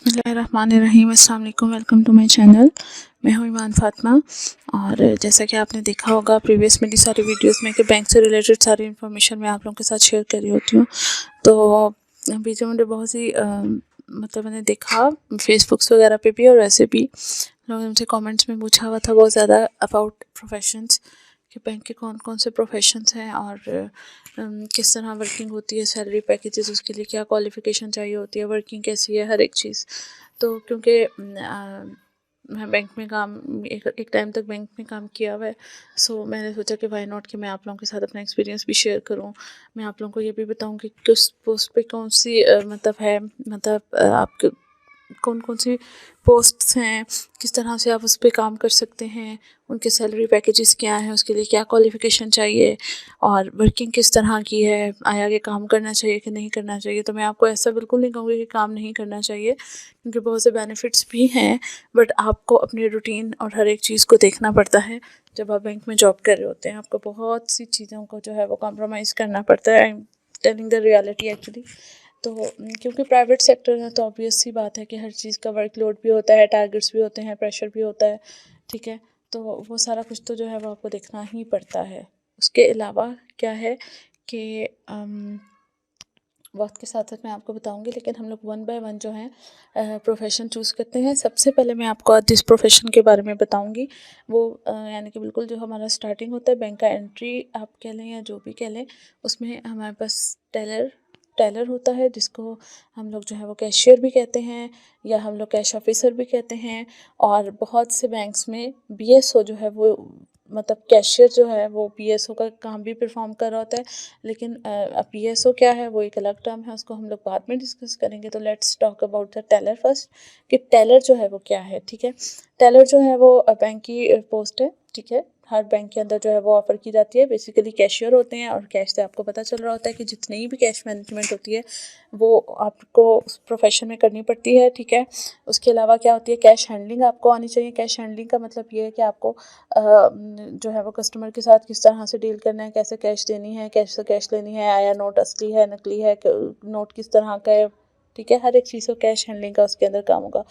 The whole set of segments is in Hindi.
बिस्मिल्लाहिर्रहमानिर्रहीम। अस्सलाम वालेकुम, वेलकम टू माय चैनल। मैं हूँ ईमान फ़ातिमा। और जैसा कि आपने देखा होगा प्रीवियस मेरी सारी वीडियोस में कि बैंक से रिलेटेड सारी इन्फॉर्मेशन मैं आप लोगों के साथ शेयर कर रही होती हूँ। तो बीच में मुझे बहुत सी मतलब मैंने देखा फेसबुक्स वगैरह पे भी और वैसे भी लोगों ने मुझसे कमेंट्स में पूछा हुआ था बहुत ज़्यादा अबाउट प्रोफेशंस कि बैंक के कौन कौन से प्रोफेशंस हैं और किस तरह वर्किंग होती है, सैलरी पैकेजेस, उसके लिए क्या क्वालिफ़िकेशन चाहिए होती है, वर्किंग कैसी है, हर एक चीज़। तो क्योंकि मैं बैंक में काम एक टाइम तक बैंक में काम किया हुआ है, सो मैंने सोचा कि वाई नॉट कि मैं आप लोगों के साथ अपना एक्सपीरियंस भी शेयर करूं। मैं आप लोगों को ये भी बताऊं कि किस पोस्ट पे कौन सी मतलब है, मतलब आपके कौन कौन सी पोस्ट्स हैं, किस तरह से आप उस पर काम कर सकते हैं, उनके सैलरी पैकेजेस क्या हैं, उसके लिए क्या क्वालिफ़िकेशन चाहिए और वर्किंग किस तरह की है, आगे काम करना चाहिए कि नहीं करना चाहिए। तो मैं आपको ऐसा बिल्कुल नहीं कहूँगी कि काम नहीं करना चाहिए, क्योंकि बहुत से बेनिफिट्स भी हैं, बट आपको अपनी रूटीन और हर एक चीज़ को देखना पड़ता है। जब आप बैंक में जॉब कर रहे होते हैं आपको बहुत सी चीज़ों को जो है वो कॉम्प्रोमाइज़ करना पड़ता है। I am telling the reality actually. तो क्योंकि प्राइवेट सेक्टर है तो ऑब्वियस सी बात है कि हर चीज़ का वर्कलोड भी होता है, टारगेट्स भी होते हैं, प्रेशर भी होता है, ठीक है। तो वो सारा कुछ तो जो है वो आपको देखना ही पड़ता है। उसके अलावा क्या है कि वक्त के साथ साथ मैं आपको बताऊंगी, लेकिन हम लोग वन बाय वन जो है प्रोफेशन चूज़ करते हैं। सबसे पहले मैं आपको आज जिस प्रोफेशन के बारे में बताऊंगी वो यानी कि बिल्कुल जो हमारा स्टार्टिंग होता है बैंक का एंट्री आप कह लें या जो भी कह लें, उसमें हमारे पास टेलर होता है, जिसको हम लोग जो है वो कैशियर भी कहते हैं या हम लोग कैश ऑफिसर भी कहते हैं। और बहुत से बैंक्स में बीएसओ जो है वो मतलब कैशियर जो है वो बीएसओ का काम भी परफॉर्म कर रहा होता है। लेकिन बीएसओ क्या है वो एक अलग टर्म है, उसको हम लोग बाद में डिस्कस करेंगे। तो let's talk about the tailor first, कि टेलर जो है वो क्या है, ठीक है। टेलर जो है वो बैंक की पोस्ट है, ठीक है। हर बैंक के अंदर जो है वो ऑफ़र की जाती है। बेसिकली कैशियर होते हैं और कैश से आपको पता चल रहा होता है कि जितनी भी कैश मैनेजमेंट होती है वो आपको उस प्रोफेशन में करनी पड़ती है, ठीक है। उसके अलावा क्या होती है, कैश हैंडलिंग आपको आनी चाहिए। कैश हैंडलिंग का मतलब ये है कि आपको जो है वो कस्टमर के साथ किस तरह से डील करना है, कैसे कैश देनी है, कैसे कैश लेनी है, आया नोट असली है नकली है, नोट किस तरह का है, ठीक है। हर एक चीज़ को कैश हैंडलिंग का उसके अंदर काम होगा।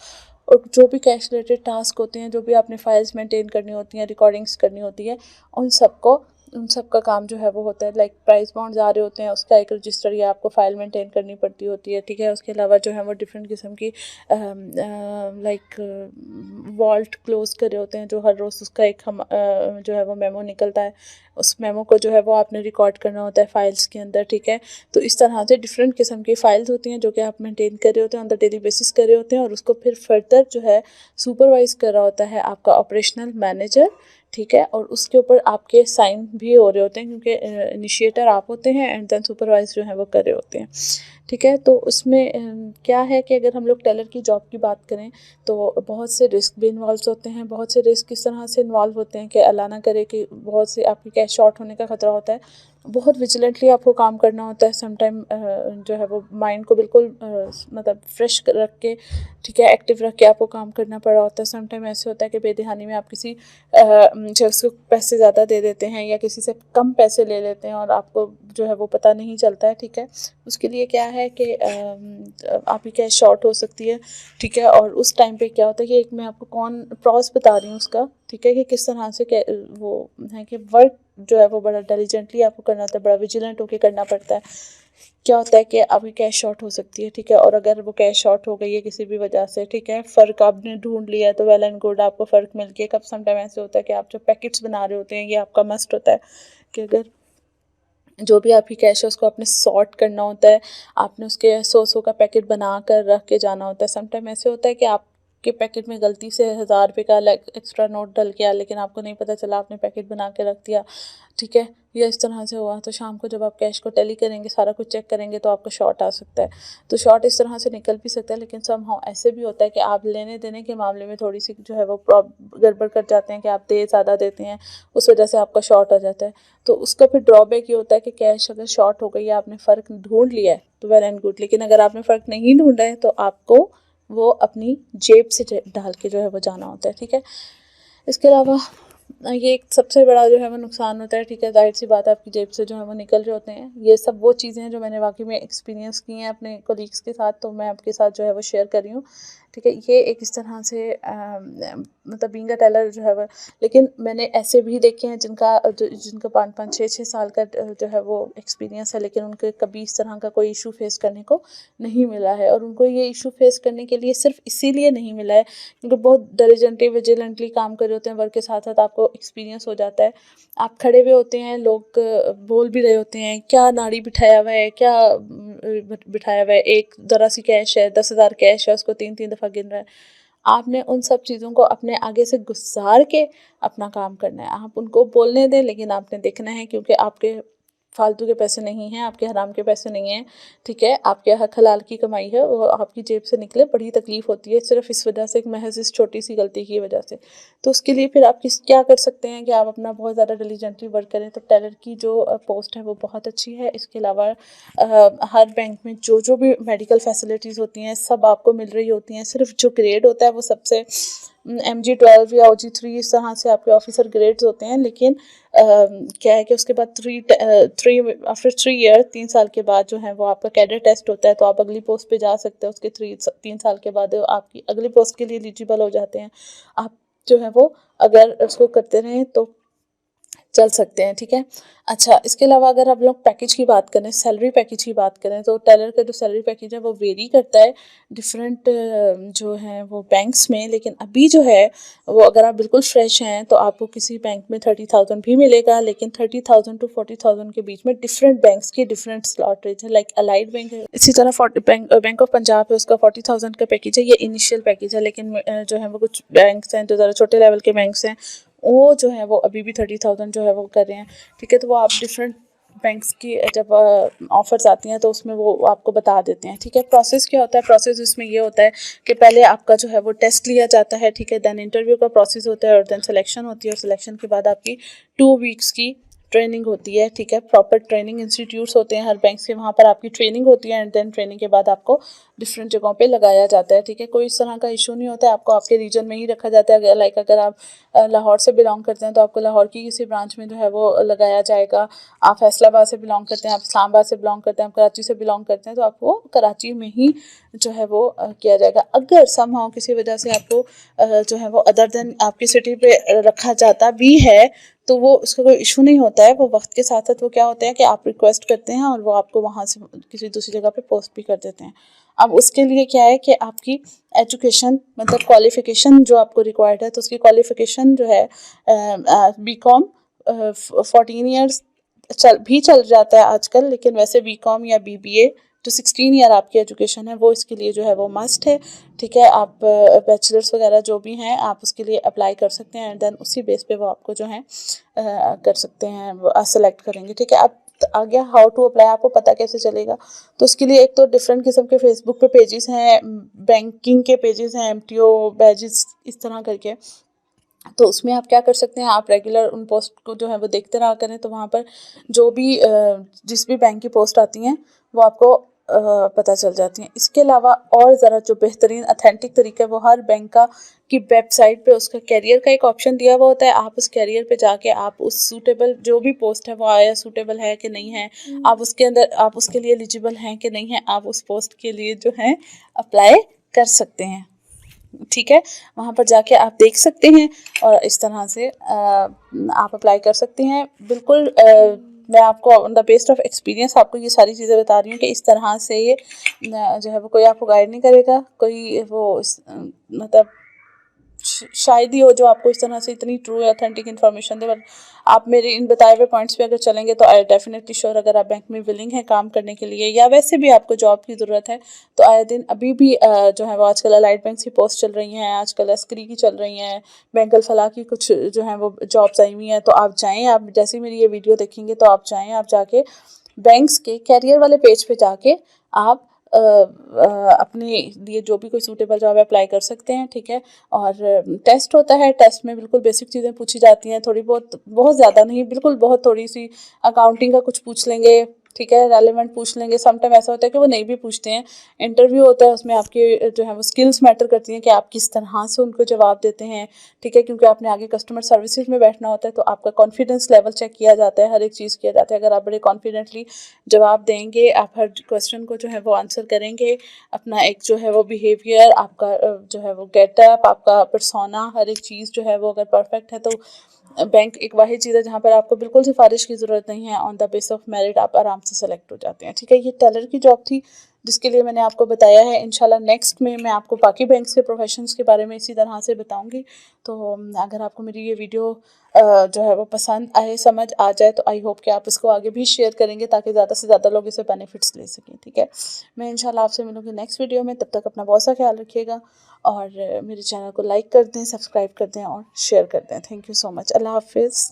और जो भी कैश रिलेटेड टास्क होते हैं, जो भी आपने फाइल्स मेंटेन करनी होती हैं, रिकॉर्डिंग्स करनी होती है, उन सब का काम जो है वो होता है। लाइक प्राइस बॉन्ड्स आ रहे होते हैं, उसका एक रजिस्टर या आपको फाइल मेंटेन करनी पड़ती होती है, ठीक है। उसके अलावा जो है वो डिफरेंट किस्म की लाइक वॉल्ट क्लोज कर रहे होते हैं, जो हर रोज़ उसका एक हम जो है वो मेमो निकलता है। उस मेमो को जो है वो आपने रिकॉर्ड करना होता है फाइल्स के अंदर, ठीक है। तो इस तरह से डिफरेंट किस्म की फाइल्स होती हैं जो कि आप मेंटेन कर रहे होते हैं, ऑन द डेली बेसिस कर रहे होते हैं। और उसको फिर फर्दर जो है सुपरवाइज कर रहा होता है आपका ऑपरेशनल मैनेजर, ठीक है। और उसके ऊपर आपके साइन भी हो रहे होते हैं, क्योंकि इनिशिएटर आप होते हैं एंड देन सुपरवाइज जो है वो कर रहे होते हैं, ठीक है। तो उसमें क्या है कि अगर हम लोग टेलर की जॉब की बात करें तो बहुत से रिस्क भी इन्वॉल्व होते हैं। बहुत से रिस्क किस तरह से इन्वॉल्व होते हैं कि अल्लाह ना करे कि बहुत से आपकी कैश शॉर्ट होने का ख़तरा होता है। बहुत विजिलेंटली आपको काम करना होता है। सम टाइम जो है वो माइंड को बिल्कुल मतलब फ्रेश रख के, ठीक है, एक्टिव रख के आपको काम करना पड़ा होता है। सम टाइम ऐसे होता है कि बेदहानी में आप किसी शख्स को पैसे ज़्यादा दे देते हैं या किसी से कम पैसे ले लेते हैं और आपको जो है वो पता नहीं चलता है, ठीक है। उसके लिए क्या है कि आपकी कैश शॉर्ट हो सकती है, ठीक है। और उस टाइम पे क्या होता है कि एक मैं आपको प्रॉस बता रही हूँ उसका, ठीक है, कि किस तरह से वो है कि वर्क जो है वो बड़ा डिलीजेंटली आपको करना होता है, बड़ा विजिलेंट होकर करना पड़ता है। क्या होता है कि आपकी कैश शॉर्ट हो सकती है, ठीक है। और अगर वो कैश शॉर्ट हो गई है किसी भी वजह से, ठीक है, फ़र्क आपने ढूंढ लिया है तो वेल एंड गुड, आपको फ़र्क मिल गया। कब सम टाइम ऐसे होता है कि आप जो पैकेट्स बना रहे होते हैं, ये आपका मस्ट होता है कि अगर जो भी आपकी कैश है उसको आपने सॉर्ट करना होता है। आपने उसके 100 का पैकेट बना कर रख के जाना होता है। सम टाइम ऐसे होता है कि आपके पैकेट में गलती से 1000 रुपये का एक्स्ट्रा नोट डल गया, लेकिन आपको नहीं पता चला, आपने पैकेट बना के रख दिया, ठीक है, या इस तरह से हुआ। तो शाम को जब आप कैश को टैली करेंगे, सारा कुछ चेक करेंगे, तो आपको शॉर्ट आ सकता है। तो शॉर्ट इस तरह से निकल भी सकता है, लेकिन समहाउ ऐसे भी होता है कि आप लेने देने के मामले में थोड़ी सी जो है वो गड़बड़ कर जाते हैं कि आप दे ज़्यादा देते हैं, उस वजह से आपका शॉर्ट आ जाता है। तो उसका फिर ड्रॉबैक ये होता है कि कैश अगर शॉर्ट हो गई है, आपने फ़र्क ढूंढ लिया है तो वेल एंड गुड, लेकिन अगर आपने फ़र्क नहीं ढूंढा है तो आपको वो अपनी जेब से डाल के जो है वो जाना होता है, ठीक है। इसके अलावा ये एक सबसे बड़ा जो है वो नुकसान होता है, ठीक है। ज़ाहिर सी बात है आपकी जेब से जो है वो निकल रहे होते हैं। ये सब वो चीज़ें हैं जो मैंने वाकई में एक्सपीरियंस की हैं अपने कोलीग्स के साथ, तो मैं आपके साथ जो है वो शेयर कर रही हूँ, ठीक है। ये एक इस तरह से मतलब बीइंग अ टेलर जो है वो, लेकिन मैंने ऐसे भी देखे हैं जिनका 5-5 6-6 साल का जो है वो एक्सपीरियंस है, लेकिन उनके कभी इस तरह का कोई इशू फेस करने को नहीं मिला है। और उनको ये इशू फेस करने के लिए सिर्फ इसीलिए नहीं मिला है क्योंकि बहुत डिलिजेंटली विजिलेंटली काम कर रहे होते हैं, वर्क के साथ साथ आपको एक्सपीरियंस हो जाता है। आप खड़े हुए होते हैं, लोग बोल भी रहे होते हैं क्या नाड़ी बिठाया हुआ है, क्या बिठाया हुआ है, एक ज़रा सी कैश है, 10,000 कैश है, उसको 3-3 दफ़ा गिन रहा है। आपने उन सब चीज़ों को अपने आगे से गुज़ार के अपना काम करना है। आप उनको बोलने दें, लेकिन आपने देखना है क्योंकि आपके फालतू के पैसे नहीं हैं, आपके हराम के पैसे नहीं हैं, ठीक है। आपके हक हलाल की कमाई है, वो आपकी जेब से निकले, बड़ी तकलीफ़ होती है सिर्फ इस वजह से, एक महज इस छोटी सी गलती की वजह से। तो उसके लिए फिर आप क्या कर सकते हैं कि आप अपना बहुत ज़्यादा डिलीजेंटली वर्क करें। तो टेलर की जो पोस्ट है वो बहुत अच्छी है। इसके अलावा हर बैंक में जो भी मेडिकल फैसिलिटीज़ होती हैं सब आपको मिल रही होती हैं। सिर्फ जो ग्रेड होता है वो सबसे MG12 या OG3 इस तरह से आपके ऑफिसर ग्रेड्स होते हैं, लेकिन क्या है कि उसके बाद आफ्टर 3 ईयर 3 साल के बाद जो है वो आपका कैडर टेस्ट होता है, तो आप अगली पोस्ट पे जा सकते हैं। उसके 3 साल के बाद आपकी अगली पोस्ट के लिए एलिजिबल हो जाते हैं। आप जो है वो अगर उसको करते रहें तो चल सकते हैं, ठीक है। अच्छा, इसके अलावा अगर आप लोग पैकेज की बात करें, सैलरी पैकेज की बात करें, तो टेलर का जो सैलरी पैकेज है वो वेरी करता है डिफरेंट जो है वो बैंक्स में। लेकिन अभी जो है वो अगर आप बिल्कुल फ्रेश हैं तो आपको किसी बैंक में 30,000 भी मिलेगा, लेकिन 30,000 to 40,000 के बीच में डिफरेंट बैंक्स की डिफरेंट स्लॉट रेट है। लाइक अलाइड बैंक है, इसी तरह बैंक ऑफ पंजाब है, उसका 40,000 का पैकेज है, ये इनिशियल पैकेज है। लेकिन जो है वो कुछ बैंक्स हैं जो ज़रा छोटे लेवल के बैंक्स हैं, वो जो है वो अभी भी 30,000 जो है वो कर रहे हैं, ठीक है। तो वो आप डिफरेंट बैंक्स की जब ऑफर्स आती हैं तो उसमें वो आपको बता देते हैं, ठीक है। प्रोसेस क्या होता है? प्रोसेस इसमें ये होता है कि पहले आपका जो है वो टेस्ट लिया जाता है, ठीक है। देन इंटरव्यू का प्रोसेस होता है और देन सिलेक्शन होती है, और सिलेक्शन के बाद आपकी 2 वीक्स की ट्रेनिंग होती है, ठीक है। प्रॉपर ट्रेनिंग इंस्टीट्यूट्स होते हैं हर बैंक के, वहाँ पर आपकी ट्रेनिंग होती है, एंड देन ट्रेनिंग के बाद आपको डिफरेंट जगहों पे लगाया जाता है, ठीक है। कोई इस तरह का इशू नहीं होता है, आपको आपके रीजन में ही रखा जाता है। लाइक अगर आप लाहौर से बिलोंग करते हैं तो आपको लाहौर की किसी ब्रांच में जो है वो लगाया जाएगा। आप फैसलाबाद से बिलोंग करते हैं, आप इस्लामाबाद से बिलोंग करते हैं, आप कराची से बिलोंग करते हैं, तो आपको कराची में ही जो है वो किया जाएगा। अगर समहाउ किसी वजह से आपको जो है वो अदर देन आपकी सिटी पे रखा जाता भी है तो वो उसका कोई इशू नहीं होता है। वो वक्त के साथ साथ वो क्या होता है कि आप रिक्वेस्ट करते हैं और वो आपको वहाँ से किसी दूसरी जगह पे पोस्ट भी कर देते हैं। अब उसके लिए क्या है कि आपकी एजुकेशन मतलब क्वालिफ़िकेशन जो आपको रिक्वायर्ड है, तो उसकी क्वालिफ़िकेशन जो है BCom 14 ईयर्स चल जाता है आजकल, लेकिन वैसे BCom या BBA जो 16 ईयर आपकी एजुकेशन है वो इसके लिए जो है वो मस्ट है, ठीक है। आप बैचलर्स वगैरह जो भी हैं आप उसके लिए अप्लाई कर सकते हैं, एंड देन उसी बेस पे वो आपको जो है कर सकते हैं, सेलेक्ट करेंगे, ठीक है। अब आ गया हाउ टू अप्लाई, आपको पता कैसे चलेगा? तो उसके लिए एक तो डिफरेंट किस्म के फेसबुक पे पेजेस हैं, बैंकिंग के पेजेस हैं, MTO बैजेस इस तरह करके। तो उसमें आप क्या कर सकते हैं, आप रेगुलर उन पोस्ट को जो है वो देखते रहा करें, तो वहाँ पर जो भी जिस भी बैंक की पोस्ट आती हैं वो आपको पता चल जाती हैं। इसके अलावा और ज़रा जो बेहतरीन अथेंटिक तरीका है वो हर बैंक का की वेबसाइट पे उसका कैरियर का एक ऑप्शन दिया हुआ होता है। आप उस कैरियर पे जाके आप उस सूटेबल जो भी पोस्ट है वो आया सूटेबल है कि नहीं है, आप उसके अंदर आप उसके लिए एलिजिबल हैं कि नहीं है, आप उस पोस्ट के लिए जो है अप्लाई कर सकते हैं, ठीक है। वहाँ पर जाके आप देख सकते हैं और इस तरह से आप अप्लाई कर सकते हैं। बिल्कुल मैं आपको on the based of experience आपको ये सारी चीज़ें बता रही हूँ कि इस तरह से ये जो है वो कोई आपको गाइड नहीं करेगा, कोई वो मतलब शायद ही हो जो आपको इस तरह से इतनी true authentic information they. But आप मेरे इन बताए हुए पॉइंट्स पे अगर चलेंगे तो आई डेफिनेटली श्योर, अगर आप बैंक में विलिंग है काम करने के लिए या वैसे भी आपको जॉब की ज़रूरत है, तो आए दिन अभी भी जो है वो आजकल अलाइड बैंक की पोस्ट चल रही हैं, आजकल अस्करी की चल रही हैं, बैंक फलाह की कुछ जो है वो जॉब्स आई हुई हैं। तो आप जाएँ, आप जैसे मेरी ये वीडियो देखेंगे तो आप जाएँ, आप जाके बैंक्स के कैरियर वाले पेज पे जाके आप अपने लिए जो भी कोई सूटेबल जॉब है अप्लाई कर सकते हैं, ठीक है। और टेस्ट होता है, टेस्ट में बिल्कुल बेसिक चीज़ें पूछी जाती हैं, थोड़ी बहुत, बहुत ज़्यादा नहीं, बिल्कुल बहुत थोड़ी सी अकाउंटिंग का कुछ पूछ लेंगे, ठीक है, रेलेवेंट पूछ लेंगे। समटाइम ऐसा होता है कि वो नहीं भी पूछते हैं। इंटरव्यू होता है, उसमें आपके जो है वो स्किल्स मैटर करती हैं कि आप किस तरह से उनको जवाब देते हैं, ठीक है, क्योंकि आपने आगे कस्टमर सर्विसेज में बैठना होता है, तो आपका कॉन्फिडेंस लेवल चेक किया जाता है, हर एक चीज़ किया जाता है। अगर आप बड़े कॉन्फिडेंटली जवाब देंगे, आप हर क्वेश्चन को जो है वो आंसर करेंगे, अपना एक जो है वो बिहेवियर, आपका जो है वो गेटअप, आपका पर्सोना, हर एक चीज़ जो है वो अगर परफेक्ट है, तो बैंक एक वाहिद चीज़ है जहाँ पर आपको बिल्कुल सिफारिश की ज़रूरत नहीं है। On the base of merit आप आराम से सेलेक्ट हो जाते हैं, ठीक है। ये टेलर की जॉब थी जिसके लिए मैंने आपको बताया है। इंशाल्लाह नेक्स्ट में मैं आपको बाकी बैंक्स के प्रोफेशंस के बारे में इसी तरह से बताऊंगी। तो अगर आपको मेरी ये वीडियो जो है वो पसंद आए, समझ आ जाए, तो आई होप कि आप इसको आगे भी शेयर करेंगे ताकि ज़्यादा से ज़्यादा लोग इसे बेनिफिट्स ले सकें, ठीक है। मैं इंशाल्लाह आपसे मिलूंगी नेक्स्ट वीडियो में। तब तक अपना बहुत सा ख्याल रखिएगा और मेरे चैनल को लाइक कर दें, सब्सक्राइब कर दें और शेयर कर दें। Thank you so much. Allah हाफिज़।